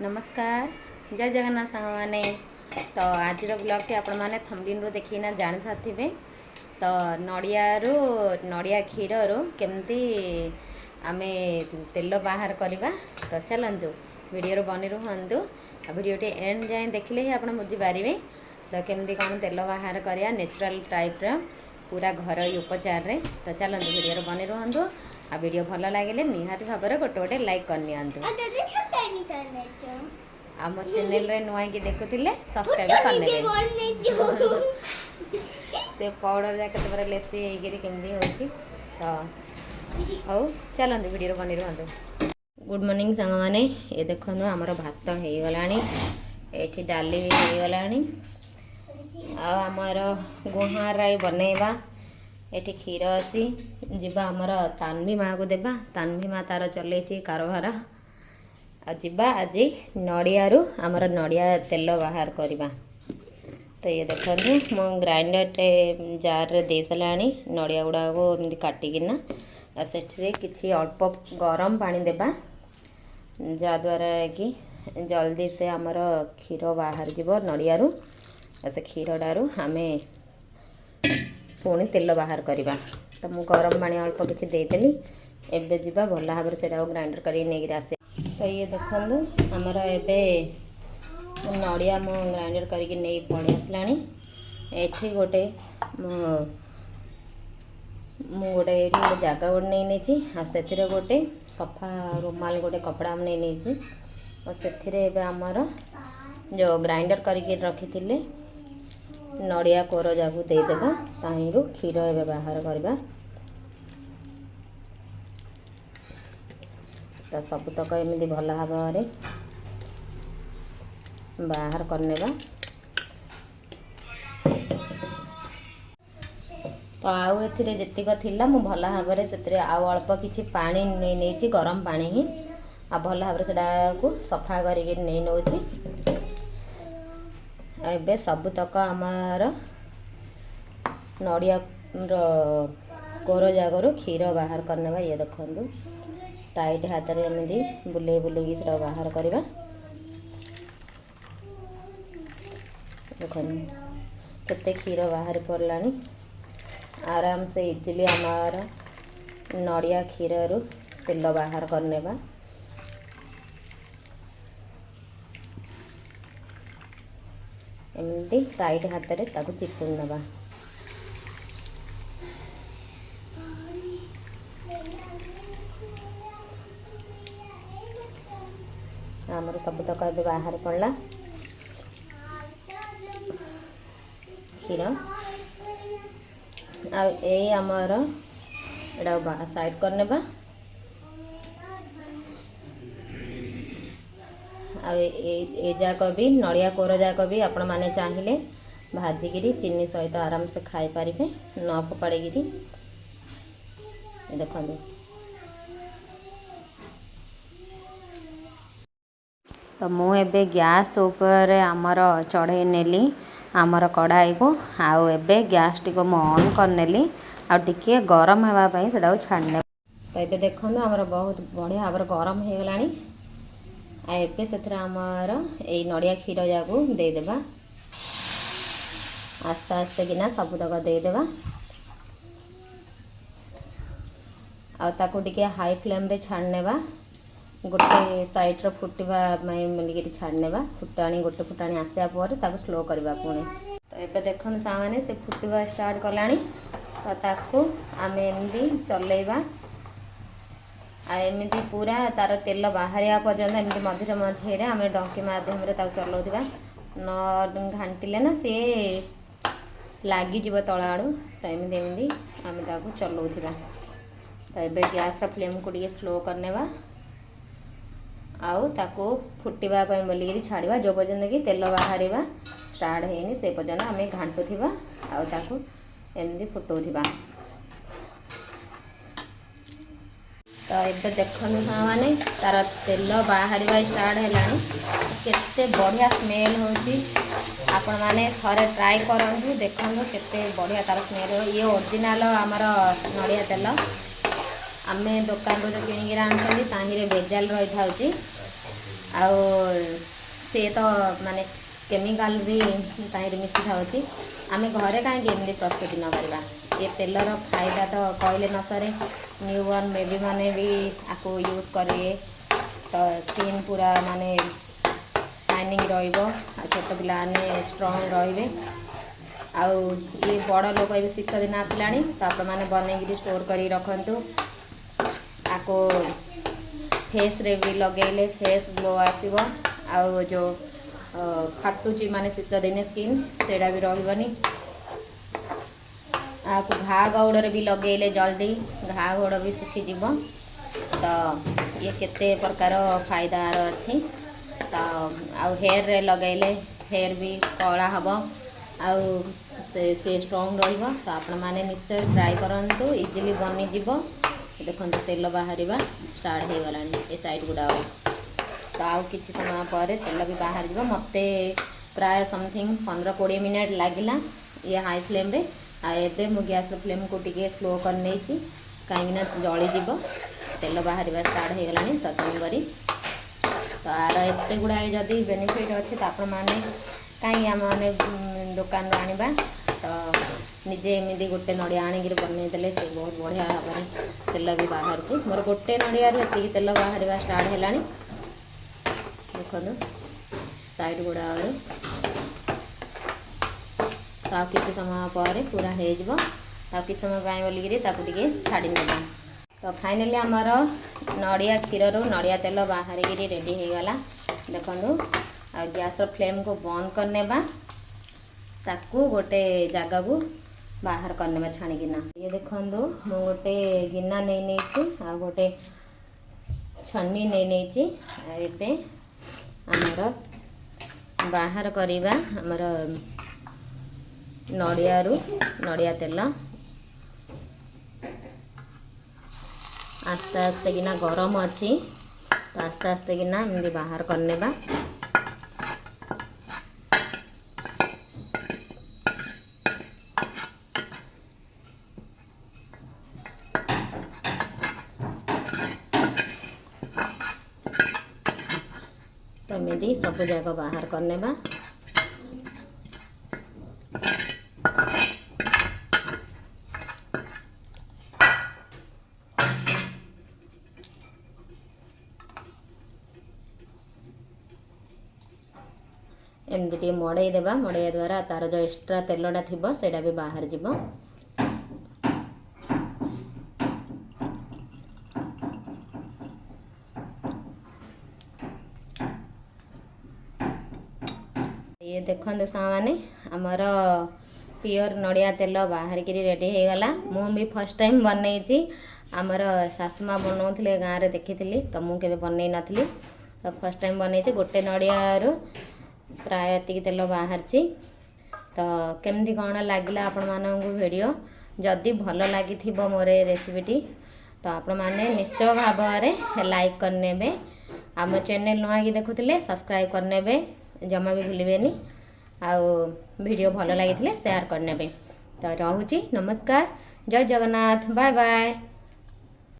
नमस्कार जय जगन्नाथ सांग मैंने तो आज ब्लॉग टी आपण मैंने थंबनेल देखिना जान साथिबे तो नड़िया क्षीर केमती आमे तेल बाहर करवा तो चलतु वीडियो बनी रुहतु वीडियो एंड जाए देखले ही आप बुझीपारे तो केमती कौन तेल बाहर करा नेचुरल टाइप पूरा घर उपचार रे तो चलतु वीडियो बनी रुहतु आ वीडियो भल लगे निहाती भाव में गोटे गोटे लाइक करनी आम चैनल रे नुआ की देखुले सब्सक्राइब करने से पाउडर जाके लेसी केमती होची तो हौ चलते वीडियो बनी रुहतु। गुड मॉर्निंग सांग माने ये देखो आमर भात हो गलानी ये डाली हो गलानी आमर गुहार बनैबा ये क्षीर अच्छी जीवा आमर तानवी माँ को देवा तानवी माँ तार चलैची कारोबार आवा आज नड़ियारू आमर नड़िया तेल बाहर करवा तो ये देखो मो ग्राइंडर जार दे सारा नड़िया गुड़ा को एमती काटिकिना से किसी अल्प गरम पानी देवा जद्वारा कि जल्दी से आमर क्षीर बाहर जीव नड़ियारू से क्षीरटारू आमे पुणी तेल बाहर करवा तो मु गरम पानी अल्प किसी देदेली एबे जीवा भल भाव से ग्राइंडर कर आसे तो ये देखो आमर एबे नड़िया मु ग्राइंडर करके नहीं पड़ी आसला ये गोटे गोटे जगह गोटे नहीं से गोटे सफा रुमाल गोटे कपड़ा नहीं और से आमर जो ग्राइंडर करके रखी नड़िया कोर जाकू देदेबा ताहिरू क्षीर एवं बाहर करवा तो सबुतक एमती भल भाव में बाहर करने तो आउ एतीक थिला मु भल भाव में आउ अल्प किसी पानी नहीं गरम पानी ही आ भल भाव से सफा करके नहीं नौची एबे सबुतक आमर नड़िया कोर जगार क्षीर बाहर करने ये देखो टाइट हाथ में एमती बुले बुले से बाहर करवा देखो केते क्षीर बाहर पड़लानी आराम से इजिली आमर नड़िया क्षीर तेल बाहर करने एमती टाइट हाथ में चिपुड़ नवा आमर सबुतक ए बाहर पड़ा क्षीर आमर एटा साइड करने जाक भी नड़िया कोर जाक भी आपण मैंने चाहिए भाजिकी चीनी सहित आराम से खाई पारे न फोपाड़ी देखो तो मुझे गैस उपर आमर चढ़े नेली आमर कढ़ाई को आउ एबे गैस टी को ऑन कर नेली आ टिके गरम होगापाई से छाड़ने तो ये देखो आमर बहुत बढ़िया भाव गरम हो गलानी एबे से आमर ये नड़िया क्षीर जाकू देदेबा आस्ते आस्ते किना सबुतक देदेबा आके हाई फ्लेम रे छाड़ने गोटे साइड फुटवा मिलिक छाड़ने फुटाणी गोटे फुटाणी आसा पर स्लो करवा पुणी तो ये देखो सामने से फुटवा स्टार्ट कला तो ताकू आम एमती चलेबा एमती पूरा तार तेल बाहर पर्यंत एमती मझे मझे आम डंकी मध्यम चलाऊा न घाटिले ना सी लगिज तल आड़ू तो एमती एमती आम चलाऊा तो ये गैस फ्लेम को टे स्लो करने आउ ताकू फुटवा बोलिकी छाड़ा जो पर्यंत कि तेल बाहर स्टार्ट होनी से पर्यंत आम घाटुवा आउ एमती फुटाउवा तो ये देखो मैंने तार तेल बाहर स्टार्ट है केते बढ़िया स्मेल होती आपण मैंने थरे ट्राई करूँ देखो केते बढ़िया तार स्मेल हो ये ओरिजिनल आमर नड़िया तेल आम दुकान रू जो किणिकी आनी ताहिरे बेजाल रही था। तो ये देखो सामने तार तेल बाहर स्टार्ट है। आउ एबे सबुतक ଆଉ ସେ ତ ମାନେ କେମିକାଲ ବି ତାହିଁରେ ମିଶି ଥାଉଛି। ଆମେ ଘରେ କାହିଁକି ଏମିତି ପ୍ରସ୍ତୁତି ନ କରିବା। ଏ ତେଲର ଫାଇଦା ତ କହିଲେ ନ ସରେ। ନ୍ୟୁବର୍ନ ବେବି ମାନେ ବି ଆକୁ ୟୁଜ୍ କରିବେ ତ ସ୍କିନ୍ ପୁରା ମାନେ ସାଇନିଂ ରହିବ ଆଉ ଛୋଟ ପିଲାମାନେ ଷ୍ଟ୍ରଙ୍ଗ ରହିବେ। ଆଉ ଇଏ ବଡ଼ ଲୋକ ଏବେ ଶୀତ ଦିନ ଆସିଲାଣି ତ ଆପଣମାନେ ବନେଇକିରି ଷ୍ଟୋର୍ କରି ରଖନ୍ତୁ। ଆକୁ ଫେସ୍ରେ ବି ଲଗେଇଲେ ଫେସ୍ ଗ୍ଲୋ ଆସିବ। ଆଉ ଯେଉଁ ଫାଟୁଛି ମାନେ ଶୀତ ଦିନେ ସ୍କିନ୍ ସେଇଟା ବି ରହିବନି। ଆକୁ ଘା ଗଉଡ଼ରେ ବି ଲଗେଇଲେ ଜଲ୍ଦି ଘା ଗୋଡ଼ ବି ଶୁଖିଯିବ। ତ ଇଏ କେତେ ପ୍ରକାର ଫାଇଦାର ଅଛି। ତ ଆଉ ହେୟାରରେ ଲଗାଇଲେ ହେୟାର ବି କଳା ହେବ ଆଉ ସେ ଷ୍ଟ୍ରଙ୍ଗ ରହିବ। ତ ଆପଣମାନେ ନିଶ୍ଚୟ ଟ୍ରାଏ କରନ୍ତୁ, ଇଜିଲି ବନିଯିବ। ଦେଖନ୍ତୁ ତେଲ ବାହାରିବା ଷ୍ଟାର୍ଟ ହେଇଗଲାଣି ଏ ସାଇଡ଼୍ ଗୁଡ଼ାକ। ତ ଆଉ କିଛି ସମୟ ପରେ ତେଲ ବି ବାହାରିଯିବ। ମୋତେ ପ୍ରାୟ ସମଥିଙ୍ଗ 15-20 ମିନିଟ୍ ଲାଗିଲା ଇଏ ହାଇ ଫ୍ଲେମ୍ରେ। ଆଉ ଏବେ ମୁଁ ଗ୍ୟାସ୍ର ଫ୍ଲେମ୍କୁ ଟିକେ ସ୍ଲୋ କରିନେଇଛି କାହିଁକିନା ଜଳିଯିବ। ତେଲ ବାହାରିବା ଷ୍ଟାର୍ଟ ହେଇଗଲାଣି ତ ତେଣୁକରି ତ ଆର ଏତେ ଗୁଡ଼ାଏ ଯଦି ବେନିଫିଟ୍ ଅଛି ତ ଆପଣମାନେ କାହିଁକି ଆମମାନେ ଦୋକାନରୁ ଆଣିବା। ତ ନିଜେ ଏମିତି ଗୋଟେ ନଡ଼ିଆ ଆଣିକିରି ବନେଇଦେଲେ ସେ ବହୁତ ବଢ଼ିଆ ଭାବରେ ତେଲ ବି ବାହାରୁଛି। ମୋର ଗୋଟେ ନଡ଼ିଆରୁ ଏତିକି ତେଲ ବାହାରିବା ଷ୍ଟାର୍ଟ ହେଲାଣି। ଦେଖନ୍ତୁ ସାଇଡ଼୍ ଗୁଡ଼ାକରୁ। ତ ଆଉ କିଛି ସମୟ ପରେ ପୁରା ହେଇଯିବ। ଆଉ କିଛି ସମୟ ପାଇଁ ବୋଲିକିରି ତାକୁ ଟିକେ ଛାଡ଼ିନେବା। ତ ଫାଇନାଲି ଆମର ନଡ଼ିଆ କ୍ଷୀରରୁ ନଡ଼ିଆ ତେଲ ବାହାରିକିରି ରେଡ଼ି ହେଇଗଲା। ଦେଖନ୍ତୁ ଆଉ ଗ୍ୟାସ୍ର ଫ୍ଲେମ୍କୁ ବନ୍ଦ କରିନେବା। ତାକୁ ଗୋଟେ ଜାଗାକୁ ବାହାର କରିନେବା ଛାଣିକିନା। ଇଏ ଦେଖନ୍ତୁ ମୁଁ ଗୋଟେ ଗିନା ନେଇଛି ଆଉ ଗୋଟେ ଛନ୍ନି ନେଇଛି। ଆଉ ଏବେ ଆମର ବାହାର କରିବା ଆମର ନଡ଼ିଆରୁ ନଡ଼ିଆ ତେଲ। ଆସ୍ତେ ଆସ୍ତେ କିନା ଗରମ ଅଛି ତ ଆସ୍ତେ ଆସ୍ତେ କିନା ଏମିତି ବାହାର କରିନେବା। ତ ଏମିତି ସବୁ ଯାକ ବାହାର କରିନେବା। एमती टे मड़ई देवा। मड़ाइया द्वारा तार जो एक्स्ट्रा तेलटा थी सेटा भी बाहर जीव। ये देखते साने आमर प्योर नड़िया तेल बाहर की रेडी हो गला। मु भी फर्स्ट टाइम बनई आमर सासुमा बनाऊे गाँव में देखी तो मुझे बनई नी तो फर्स्ट टाइम बनई। गोटे नड़िया प्राय एति तेल बाहर तो केमती कौन लगे आपण मानक वीडियो जदि भल लगी मोर रेसिपीटी तो आपण मैंने निश्चय भाव में लाइक करने। आम चैनल नुआ कि देखुले सब्सक्राइब करने जमा भी भूलें। आउ वीडियो भल लगी शेयर करने। तो रोची नमस्कार, जय जगन्नाथ, बाय बाय।